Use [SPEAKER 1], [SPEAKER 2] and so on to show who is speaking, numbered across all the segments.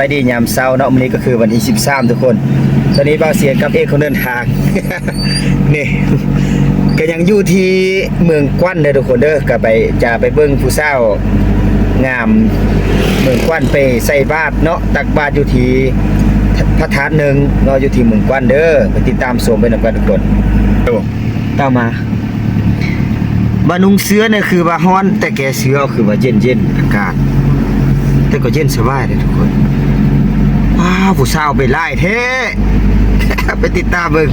[SPEAKER 1] ไปดียามเช้าเนาะมื้อนี้ก็คือวันที่13ทุกคนตอนนี้บ่าวเสียกับเอกเขาเดินทาง นี่ก็ยังอยู่ที่เมืองกวันเด้อทุกคนเด้อก็จะไปเบิ่งผู้สาวงามเมืองกวันไปใส่บาตรเนาะตักบาตรอยู่ที่พระธาตุหนึ่งเนาะอยู่ที่เมืองกวันเด้อไปติดตามชมไปนำกันทุกคนตามมาบานุงเสื้อเนี่ยคือว่าฮ้อนแต่แกเสื้อคือว่าเย็นอากาศแต่ก็เย็นสบายเลยทุกคนว้าวผู้สาวไปไล่เท่ ไปติดตามเบิ่ง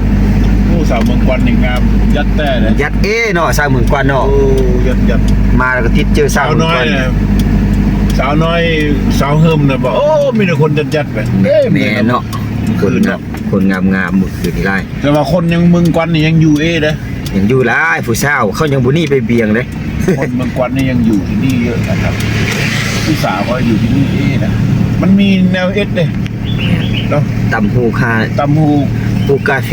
[SPEAKER 2] ผู้สาวเมืองกวันนี่งามยัดแต่เลย
[SPEAKER 1] ยัดเนาะสาวเมืองกวันเนาะ
[SPEAKER 2] โอ้ยัด
[SPEAKER 1] มาแล้วก็ติดเจอสา
[SPEAKER 2] สาว ว
[SPEAKER 1] เมือง
[SPEAKER 2] น้อก ย
[SPEAKER 1] วัน
[SPEAKER 2] เนี่ยสาวน้อยสาวเฮิมเนี่ยบอกโอ้มีแต่คนยัดไป
[SPEAKER 1] แม่เนาะคนงามๆมื้อคืนนี่ไล่
[SPEAKER 2] แต่ว่าคนยังเมืองกวันนี่ยังอยู่เด้
[SPEAKER 1] ยังอยู่หลายผู้สาวเขายังบ่หนีไปเบียงเด้
[SPEAKER 2] คนเมืองกวันนี่ยังอยู่ที่นี่เยอะนะครับผู้สาวก็อยู่ที่นี่นะมันมีแนวเด้เนาะ
[SPEAKER 1] ตำหูคา
[SPEAKER 2] ตำหู
[SPEAKER 1] ปลูกกาแฟ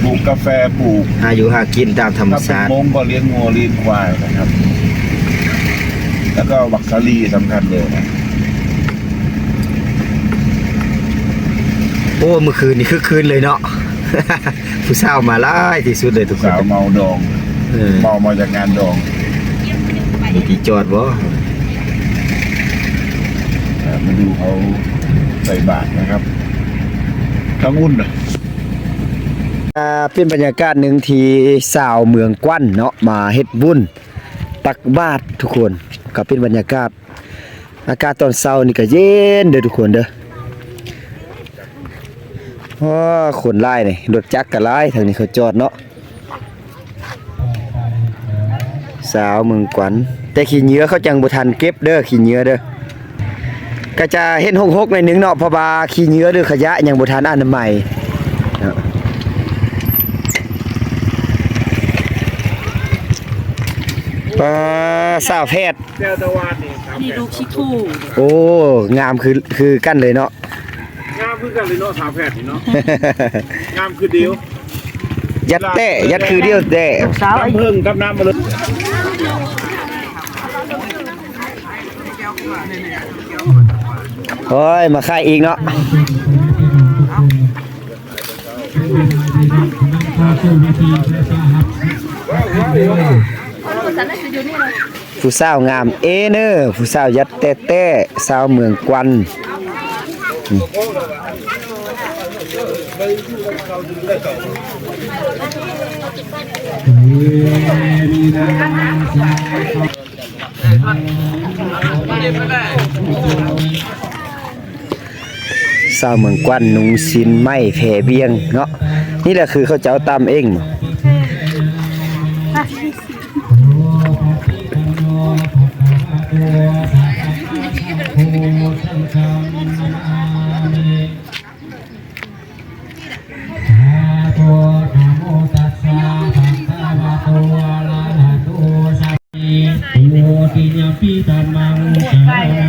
[SPEAKER 2] ปลูกกาแฟปลูก
[SPEAKER 1] หาอยู่หากินตามธรรม
[SPEAKER 2] ถ้าเป็น
[SPEAKER 1] ชาติ
[SPEAKER 2] มงก็เลี้ยงงัวเลี้ยงควายนะครับ แล้วก็บักซาลีสำคัญเลยนะ
[SPEAKER 1] โอ้เมื่อคืนนี่คือคืนเลยเนาะ ผู้สาวมาหลายที่สุดเลยทุกคน
[SPEAKER 2] สาวเมาดอง เมามาจากงานดอง
[SPEAKER 1] มีที่จอดบ่
[SPEAKER 2] มาดูเขาใส่บาตรนะครับทั้งอุ่นนะ
[SPEAKER 1] เป็นบรรยากาศหนึ่งที่สาวเมืองกวันเนาะมาเฮ็ดบุญตักบาตรทุกคนก็เป็นบรรยากาศอากาศตอนเช้านี่ก็เย็นเด้อทุกคนเด้อคนหลายนี่รถจักรก็หลายทางนี้เขาจอดเนาะสาวเมืองกวันแต่ขี้เหงื่อเขาจังบ่ทันเก็บเด้อขี้เหงื่อเด้อก็จะเห็นหกๆหน่อยนึงเนาะเพราะว่าขี้เหงื่อหรือขยะยังบ่ทันอนามัยเนาะสาวแพทย์
[SPEAKER 2] แก้วตะวันนี่ครับ
[SPEAKER 3] นี่ลูกชิทู
[SPEAKER 1] โอ้งามคือกันเลยเนาะ
[SPEAKER 2] งามคือกันเลยเนาะสาวแพทย์นี่เนาะ งามคือเดียว
[SPEAKER 1] ยัดคือเดียวแต่
[SPEAKER 3] สาวไอ้
[SPEAKER 2] น้ำเพิ่งกับน้ำมาเลย
[SPEAKER 1] โอ้ยมาค่ายอีกเนาะผู้สาวงามเนอผู้สาวยัดแต่สาวเมืองกวันสาวเมืองกวันนุงสินไม้แผ่เบียงเนาะนี่แหละคือเขาเจ้าตำเอง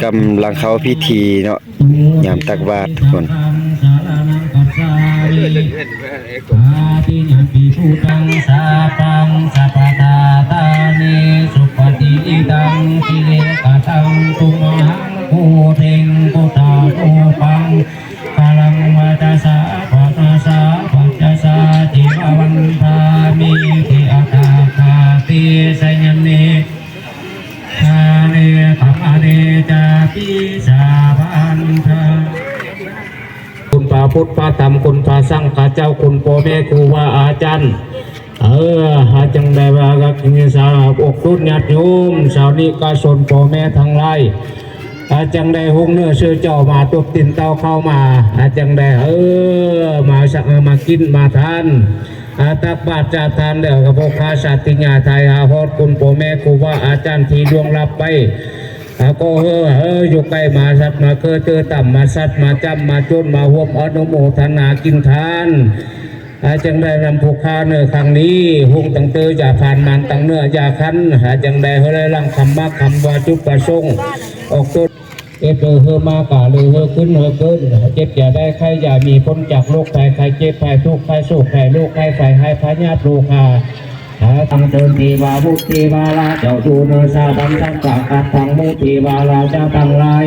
[SPEAKER 1] กำลังเข้าพิธีเนาะยามตักบาตรทุกคน
[SPEAKER 4] คุณพระพุทธพระธรรมคุณพระสังฆเจ้าคุณพ่อแม่ครูบาอาจารย์หาจังได้ว่าก็คือสาวอกรุ่นญาติโยมสาวนิกาชนพ่อแม่ทั้งหลายจังได้หุงเนื้อเชื่อเจ้ามาตุกตินเต้าเข้ามาจังได้มาสักมากินมาทานตักบาตรจาทานเดี๋ยวกับพวกข้าสัตย์ญาไทยฮอดคุณพ่อแม่ครูบาอาจารย์ที่ดวงรับไปก็อยู่ใกล้มาสัตว์มาเคยเจอต่ำมาสัตว์มาจำมาจนมาห่วมอนุโมทนากินทานจังได้นำผูกค้าเนื้อครั้งนี้หุงตั้งเตออย่าผ่านมันตั้งเนื้ออย่าคันจังได้เฮได้ร่างคำมาคำว่าจุดประสงค์ออกต้นเอเฮมากาเลยขึ้นเกินเจ็บอย่าได้ใครอย่ามีพ้นจากโรคภัยใครเจ็บภัยทุกข์ภัยโศกภัยโรคภัยไฟให้พญาโลกาตั้งเดินทีวาบุตรีวาลาเจ้าดูเนซาบันตั้งกากัดตั้งมุตีวาลาเจ้าตั้งลาย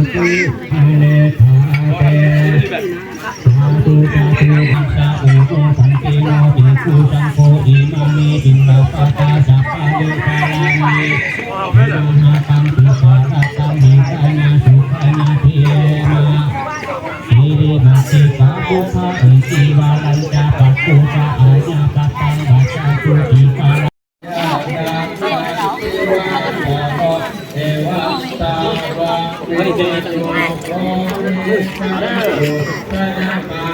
[SPEAKER 4] ตุอาเลธาเตสาธุสาธุทัสสะโอโตสันติโนภิกขุสังโฆอิมามิปิณฑปะตาสัพพะเลกาลามิเวลานาตังปิสาระตังมิกานาสุขานาเทนะอิริมัสสิกาปุพพะอิจิวาลัญจาปัสสุปะอาญาปัตตังบัจจาตุอิกา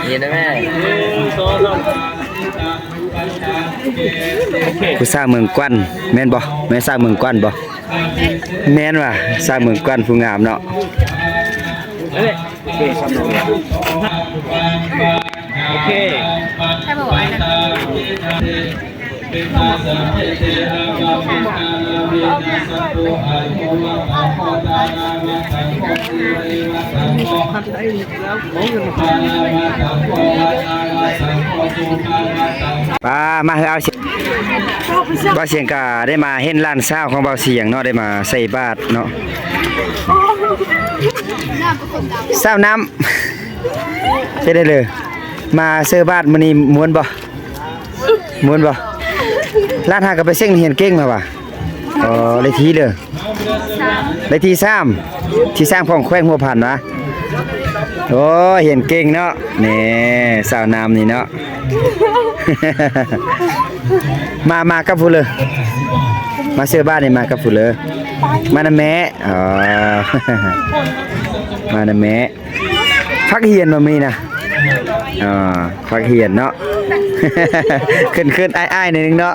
[SPEAKER 1] เห็นไหมผู้สร้างเมืองกวนแม่นบ่แม่นสร้างเมืองกวนบ่แม่นว่ะสร้างเมืองกวนผู้งามเนาะโอเค
[SPEAKER 3] ใช่ป่าวนะ
[SPEAKER 1] ป้ามาเอาบ่เสียงกาได้มาเห็นร้านข้าวของเบาเสียงเนาะได้มาใส่บาตรเนาะเศร้าน้ำไปได้เลยมาเสื้อบาตรมื้อนี้ม่วนบ่ม่วนบ่ร้านหาก็ไปเซ็งเห็นเก่งมาว่ะอ๋อเลยทีเด้อเลยที3ที่สร้างของแขวงหัวผ่านวะโอ้เห็นเก่งเนาะนี่สาวน้ำนี่เนาะ มากับผู้เลยมาเสื้อบ้านนี่มากับผู้เลยมานะแม่อ๋อ มานะแม่พักเฮียนมามีนะอ๋อพักเฮียนเนาะ ขึ้นอ้ายๆหนึงเนาะ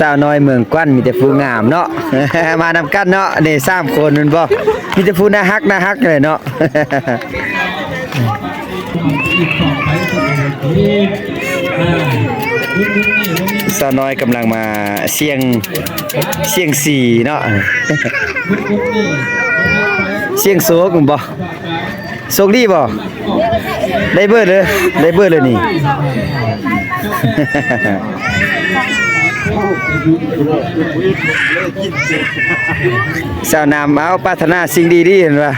[SPEAKER 1] สาวน้อยเมืองกวนมีแต่ผู้งามเนาะ มานำกันเนาะนี่3คนนั่นบ่มีแต่ผู้น่าฮักเลยเนาะ สาวน้อยกำลังมาเสียงสีเนาะ เสียงโศกบ่โศกดีบ่ได้เบิดเลยนี่ สาวนามเอาปรารถนาสิ่งดีๆเห็นป่ะ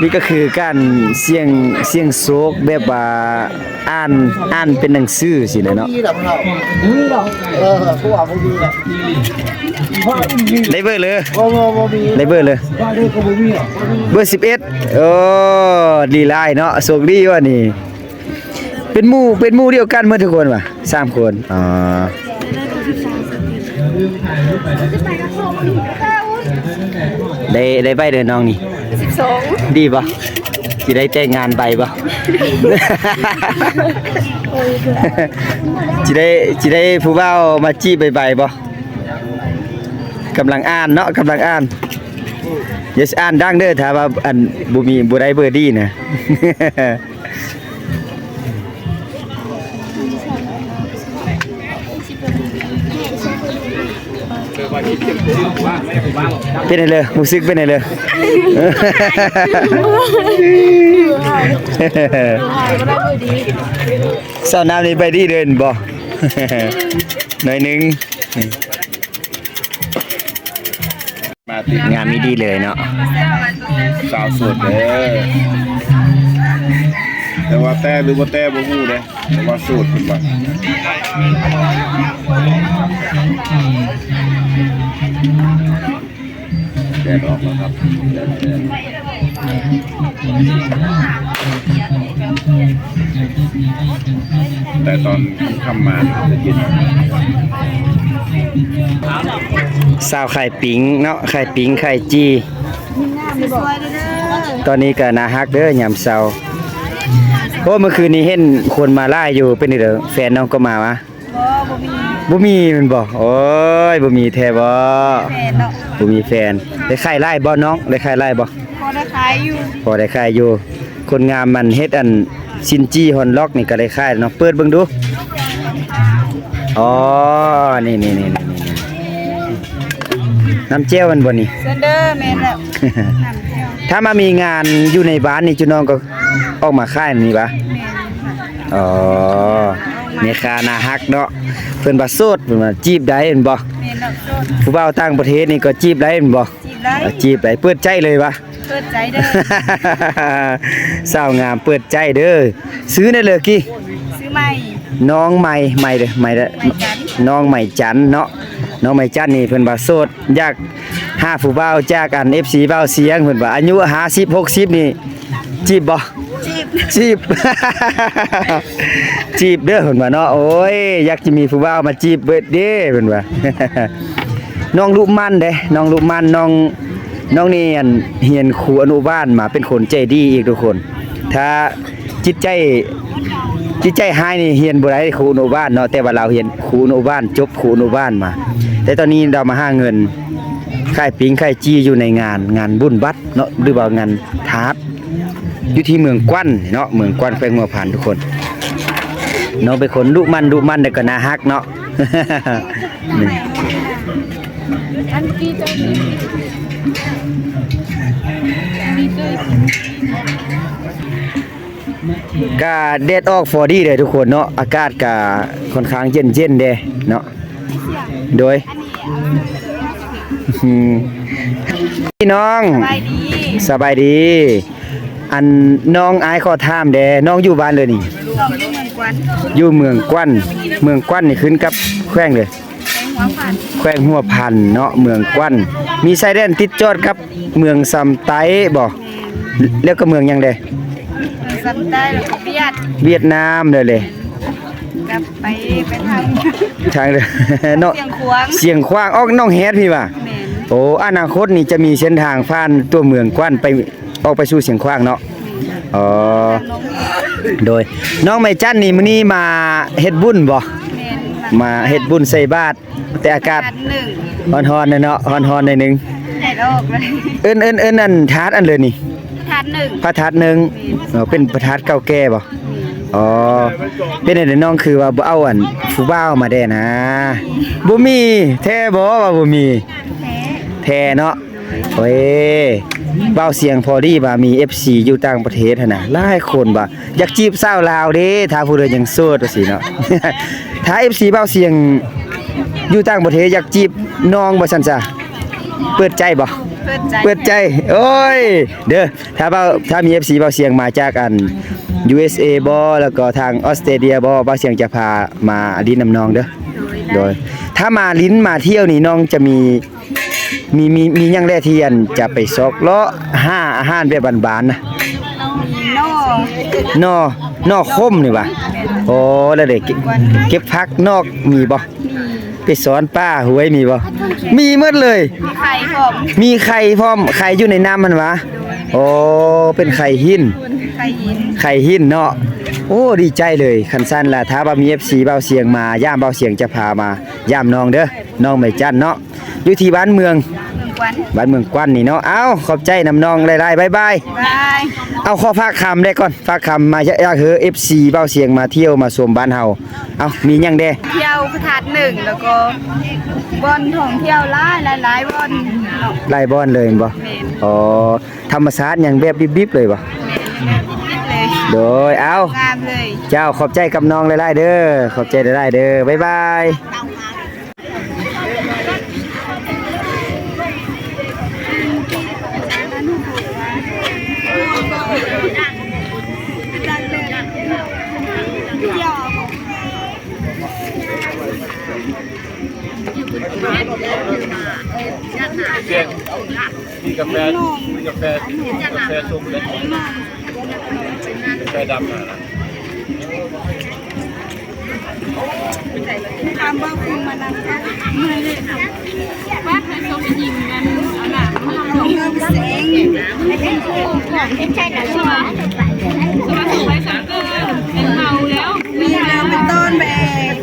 [SPEAKER 1] นี่ก็คือการเสียงโศกแบบว่าอ่านเป็นหนังสือสิเนาะได้เบอร์เลยได้เบอร์เลยเบอร์11โอ้ดีหลายเนาะโชคดีว่ะนี่เป็นหมู่เดียวกันหมดทุกคนว่ะ3คนอ๋อ ได้ใบเด้อน้องนี่
[SPEAKER 3] 12
[SPEAKER 1] ดีบ่สิได้แต่งงานใบบ่ สิได้ผู้บ่าวมาจีบใบบ่กำลังอ่านเนาะกำลังอ่านอย่าอ่านดังเด้อถ้าว่าอันบ่ได้เบอร์ดีนะ เป็นไงเลยรู้สึกเป็นไงเลย สาวน้ำนี่ไปดีเดินบ่ หน่อยหนึง
[SPEAKER 2] มาติด
[SPEAKER 1] งานนี้ดีเลยเนาะ
[SPEAKER 2] สาวโสดเด้อแต่ว่าแต่หรือว่าแต่บ่ฮู้เด้แต่ว่าโสดเพิ่นว่าแดดออกแล้วครับแต่ตอนค่ำๆมาจะเย็น
[SPEAKER 1] สาวไข่ปิงเนาะไข่ปิงไข่จีตอนนี้ก็น่าฮักเด้อยามเช้าโอ้เมื่อคืนนี้เห็นคนมาไล่อยู่เป็นนี่เด้อแฟนน้องก็มาวะบ่มีมันบ่โอ้ยบ่มีแท้บ่
[SPEAKER 3] แฟนเนาะ
[SPEAKER 1] บ่มีแฟนได้ไข่ไล่บ่น้องได้ไข่ไล่บ่
[SPEAKER 3] พอได้ขายอยู่
[SPEAKER 1] พอได้ไข่อยู่คนงามมันเฮ็ดอันซินจี้ฮอนล็อกนี่ก็ได้ไข่เนาะเปิดเบิ่งดูอ๋อนี่น้ำเจียวมันบ่นี่
[SPEAKER 3] เซนเดอร์แม่นแล้วน้ำแก้ว
[SPEAKER 1] ถ้ามามีงานอยู่ในบ้านนี่จุน้องก็ออกมาค่ายนี่ปะ
[SPEAKER 3] แม่น
[SPEAKER 1] อ๋อนี่ค่าน่าฮักเนาะเพิ่นบ่โสดเพิ่นว่าจีบได้เห็นบ่
[SPEAKER 3] แม่นแล้วโสด
[SPEAKER 1] ผู้บ่าวต่างประเทศนี่ก็จีบได้เห็นบ่
[SPEAKER 3] จีบได้
[SPEAKER 1] จีบได้เปิดใจเลยปะ
[SPEAKER 3] เปิดใจเด้อ
[SPEAKER 1] สาวงามเปิดใจเด้อซื้อได้เลยกี่
[SPEAKER 3] ซื้อใหม่
[SPEAKER 1] น้องใหม่เด้อใหม่เด้อน้องใหม่จันเนาะน้องใหม่จันนี่เพิ่นว่าโสดอยากหาผู้บ่าวจากอัน FC บ่าวเสียงเพิ่นว่าอายุ50 60นี่จีบบ่
[SPEAKER 3] จีบ
[SPEAKER 1] จีบ จีบเด้อเพิ่นว่าเนาะโอ้ยอยากจะมีผู้บ่าวมาจีบเบิดเด้เพิ่นว่า น้องลูกมันเด้น้องลูกมันน้องนี่อันเรียนครูอนุบาลมาเป็นคนใจดีอีกทุกคน ถ้าจิตใจหายนี่เรียนบ่ได้ครูอนุบาลเนาะแต่ว่าเราเรียนครูอนุบาลจบครูอนุบาลมา แต่ตอนนี้เรามาหาเงินค่ายปิงค่ายจี้อยู่ในงานบุญบัตรเนาะหรือว่างานทาสอยู่ที่เมืองกวันเนาะเมืองกวันแขวงหัวผ่านทุกคนน้องเป็นคนดุมันแต่ก็น่าฮักเนาะ นี่
[SPEAKER 3] อันกี่เจ้านี่มีเจ้า
[SPEAKER 1] ก็แดดออกฟอดีเลยทุกคนเนาะอากาศก็ค่อนข้างเย็นเด้เนาะโดย พี่น้อง
[SPEAKER 3] ไปดี
[SPEAKER 1] สบายดี อันน้องอายขอถามเด้น้องอยู่บ้านเลยนี่
[SPEAKER 3] ลองอยู่เมืองกวน
[SPEAKER 1] อยู่เมืองกวันนี่ขึ้นกับแขวงเลย
[SPEAKER 3] แข้งหัวผ่าน
[SPEAKER 1] แขวงหัวพันเนาะเมืองกวันมีชายแดนติดจอดกับเมืองซำไต้บ่แล้วก็เมืองหยังเด้
[SPEAKER 3] ซ้ำได้แล้วก็เวียด
[SPEAKER 1] เวียดนามเลย
[SPEAKER 3] กลับไปทาง
[SPEAKER 1] ทางเลย เนาะ
[SPEAKER 3] เสียงขวาง
[SPEAKER 1] เสียงขว้างออกน้องแฮดพี่ว่า
[SPEAKER 3] แม่น
[SPEAKER 1] โอ้อนาคตนี่จะมีเส้นทางผ่านตัวเมืองกวันไปออกไปสู่เสียงขว้างเนาะอ๋อ
[SPEAKER 3] น้อง
[SPEAKER 1] โดยน้องไม้จันนี่มื้อนี้มาเฮ็ดบุญบ่
[SPEAKER 3] แม่น
[SPEAKER 1] มาเฮ็ดบุญใส่บาตรแต่อากาศ
[SPEAKER 3] อันหนึ่ง
[SPEAKER 1] ร้อนๆเนาะร้อนๆหน่อยหนึง
[SPEAKER 3] ใหญ่ออกเลย
[SPEAKER 1] เอิ้นอันทาสอันเลยนี่
[SPEAKER 3] ทานหนึ่ง
[SPEAKER 1] พระธาตุหนึงเป็นพระธาตุเก่าแก่บ่อ๋อเป็นอันน้องคือว่าบ่เอาอันผู้บ่าวมาแด่นะบ่มีแท้บ่ว่าบ่มี
[SPEAKER 3] แท้
[SPEAKER 1] แท้เนาะโอ้ยเว้าเสียงพอดีว่ามี FC อยู่ต่างประเทศหั่นน่ะหลายคนว่าอยากจีบสาวลาวเด้ถ้าผู้ใดยังโสดว่าสิเนาะ ถ้า FC เว้าเสียงอยู่ต่างประเทศอยากจีบน้องบ่ซั่นจ้ะเปิดใจบ่
[SPEAKER 3] เปิดใจ
[SPEAKER 1] โอ้ยเด้อถ้ามี FC เว้าเสียงมาจากอัน USA บ่แล้วก็ทางออสเตรเลียบ่เว้าเสียงจะพามาลิ้นน้ำน้องเด้อโดยถ้ามาลิ้นมาเที่ยวนี่น้องจะมีหยังแลที่อันจะไปซอกเลาะหาอาหารแบบบ้านๆนะ
[SPEAKER 3] มีนอก
[SPEAKER 1] นอกคมนี่ว่ะโอ้แล้วเด้เก็บผักนอกมีบ่ ไปสอนป้าหวยมีบ่มีหมดเลย
[SPEAKER 3] มีไข่ผม
[SPEAKER 1] มีไข่พร้อมไข่อยู่ในน้ำมันวะโอ้เป็นไข่หิน
[SPEAKER 3] ไข่หิน
[SPEAKER 1] ไข่หินเนาะโอ้ดีใจเลยคันสั้นล่ะถ้าบ่มี FC เบาเสียงมาย่ามเบาเสียงจะพามาย่ามน้องเด้อน้องไม่จันเนาะอยู่ที่บ้านเมือง
[SPEAKER 3] เมืองกวน
[SPEAKER 1] บ้านเมืองกวนนี่เนาะเอ้าขอบใจนำน้องหลายๆบ๊ายบาย
[SPEAKER 3] บาย
[SPEAKER 1] เอาขอฝากคำได้ก่อนฝากคำมาอยากเฮอ FC เบาเสียงมาเที่ยวมาชมบ้านเฮาเอามีหยังเด้
[SPEAKER 3] เที่ยวพระธาตุหนึ่งแล้วก็บอนท่องเที่ยวหลายบอนเนาะ
[SPEAKER 1] ไล่บอนเลยบ่
[SPEAKER 3] แม่น
[SPEAKER 1] อ๋อธรรมชาติหยังแบบบิบๆเลยบ่
[SPEAKER 3] แม่นเลย
[SPEAKER 1] โดยเอา
[SPEAKER 3] งามเลย
[SPEAKER 1] เจ้าขอบใจกับน้องหลายๆเด้อขอบใจหลายๆเด้อบ๊ายบาย
[SPEAKER 2] มีกาแฟส้มและกาแฟดำนะ
[SPEAKER 3] ทำบ้าคุณมานั่งกันมาเลยว่าเคยชมยิงกันเอาล่ะลงเงินเสียงไม่ใช่หนังใช่ไหมสมาธิไปสักเกินเป็นเมาแล้วมีเรือเป็นต้นแบบ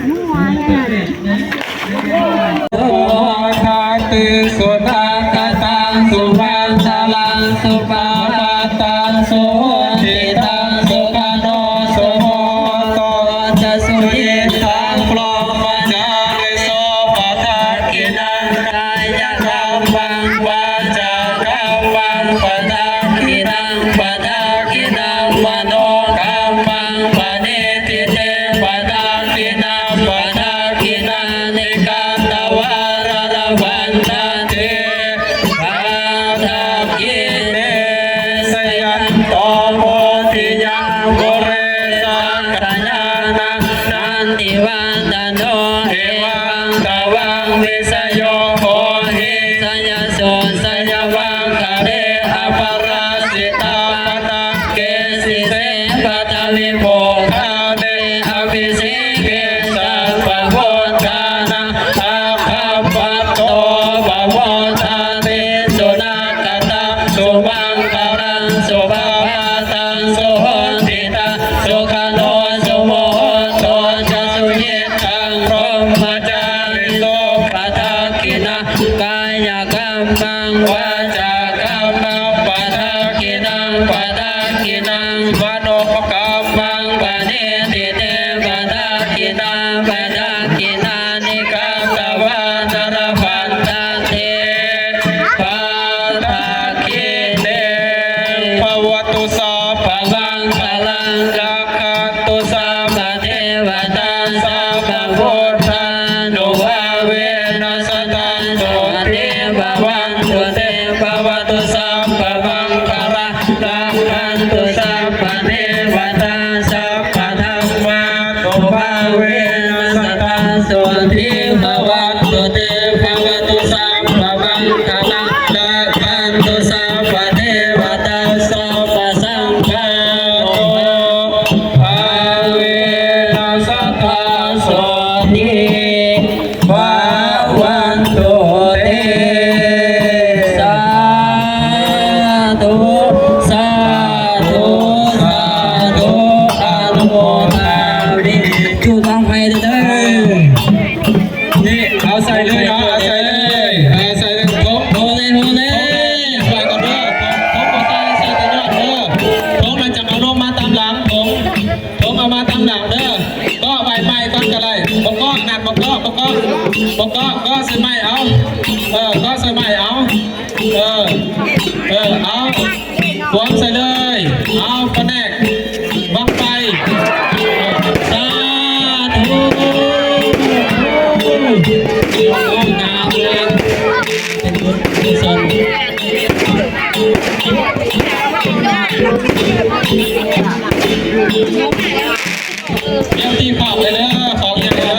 [SPEAKER 3] มั่วเนี่ย
[SPEAKER 4] โอทาติสุนาคตังสุวังชลังสุปาตังสุทิตังสุขโนสุโหโตจะสุยิตังพรหมจาริโสปะทากินังกายกรรมังวาจากรรมังปะทากินังปะทากินังมโนกรรมังปะเนติเตปะทากินังปะทากินังนิกัตตวารณวันตันเตปะทากิเนสยันโตโพธิยังกุเรสังกัญญานังนันติวันตโนเอวังตวังวิสโยโหหิสัญญโสสัญญวังคะเรอปราสิตาปตะเกสิเสปตะวิโภคาเดอภิสิเกสัพพะโพธานะอาภัพพะโตภะโวทาเตสุนาคตาสุมังคารังสุภาตังสุโหติตาสุขโนสุโมโตจะสุเยตังพรหมจาริโสปะทากินะกายกรรมังวาจากรรมังปะทากินังปะทากินังวโนปกรรมังปะเนติเตปะทากินังปะทากินังนิกัตตวานรพันตันเตปะทากิเนภวตุสัพพลังพลังจักขัตตุสัพพเทวตาสัพพพุทธานุภาเวนัสตันโตเทภวันตุเตภวตุสัพพมังคาระรักขันตุสัพพเทวตาสัพพธัมมาตุภาเวนัสตันโตเทภวันตุเตภวตุสัพพมังคาระรักขันตุสัพพเทวตาสัพพสังฆาโตภาเวนัสตันโตเทภวันตุเตสาธุสาธุสาธุอนุโมทนามิจุตังไฟเด้อนี่เอาใส่เลยเอาใส่เลยเอาใส่เลยโอ้เลยไปก่อนเด้อผมก็ใส่แต่ยอดเด้อผมมันจะเอาลงมาตามหลังผมเอามาตามหลังเด้อก็ใบไม้ต้นก็ได้ผมก็หนักผมก็ใส่ไม้เอาก็ใส่ไม้เอาเอาพวงใส่เลยเอากระแนกบังไฟสาธุงามเลยเป็นบุญกุศลตีขอบเลยเด้อของอย่างเด้อ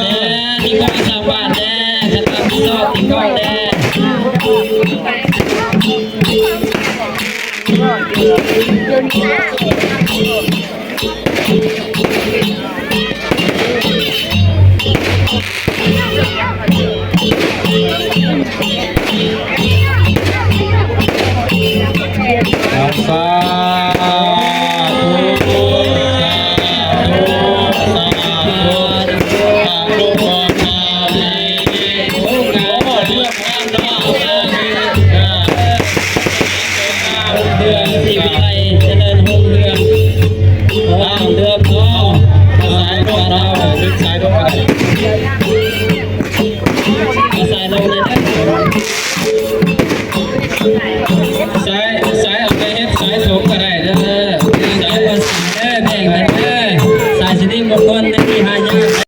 [SPEAKER 4] ตีขอบชาวบ้านแน่จะทำที่ชอบตีขอบแน่